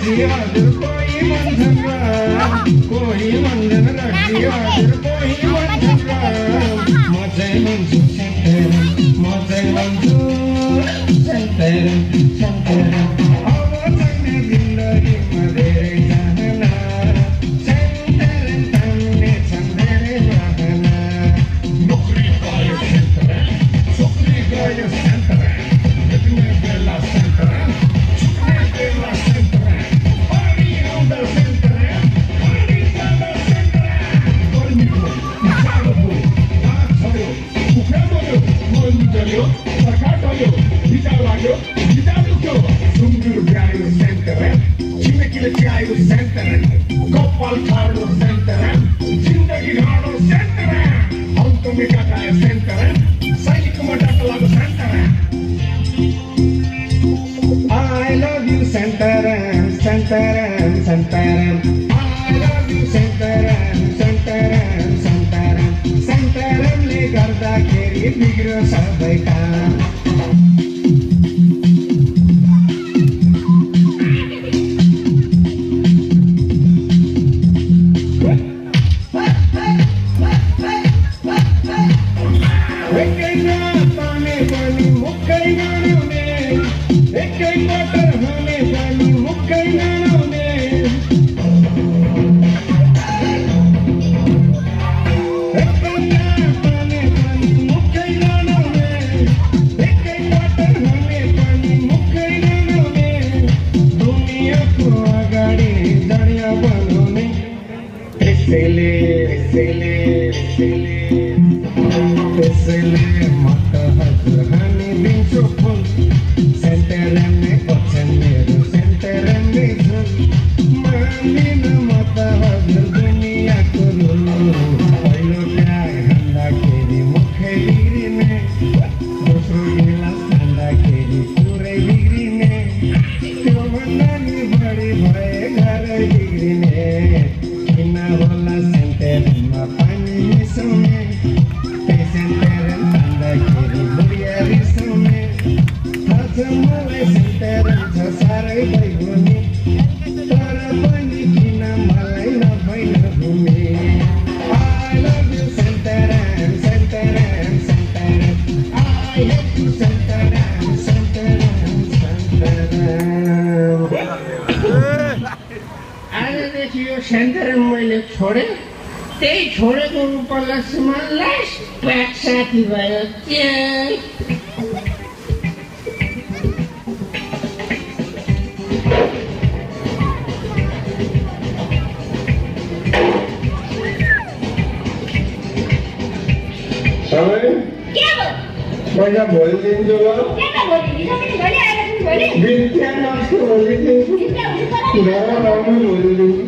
रखिया दिल कोई बंधन कोई बंधन रखिया दिल कोई बंधन मजे मंजू संतरम आवाज़ने जिंदगी मदेरे जहना संतरम तमने संतरे रहना नौकरी गायो संतरम चुकने गायो संतरम कितने बेला संतरम चुकने बेला संतरम पानी अंदर संतरम पानी अंदर संतरम गर्मी को जाड़ो को आग छोड़ो उखाड़ो मन जलो सरकार डालो हिसाब लाग्यो हिसाब दुख्यो सुंगुर गायो संतरम छिमेकीले च्यायो संतरम कपाल खाडो संतरम जिन्दगी गाडो संतरम हौतमे काटायो संतरम सैनिकमा डाका लाग्यो संतरम I love you संतरम संतरम संतरम I love you संतरम संतरम संतरम संतरमले गर्दाखेरि बिग्रो सबै काम इसलिए मत हजरहानी दिन चुपन संतरम में पचन मेरो संतरम में झुल मानी न मत हजर दुनिया को पहिलो प्यार हंदा केरी मुखे बिगरी में दोस्रो गिलास हंदा केरी पूरे बिगरी में त्यो भन्दा नि बढी भए घर बिगरी में किना होला संतरमा पानी मिसाउने संतरम तंदा केरी बुढिया रिसाउने आज मलाई संतरम छ साह्रै भइगयो तर पनि किन मलाई नभइन घुमे I love you संतरम संतरम संतरम I love you संतरम संतरम संतरम आजदेखि यो संतरम मैले छोडेँ त्यही छोडेको उपलक्ष्यमा लास्ट प्याक साथी भयो समय मैले भोलिदिन्छु ल विद्या नष्ट भोलिदिन्छु घर आउनु भोलिदिन्छु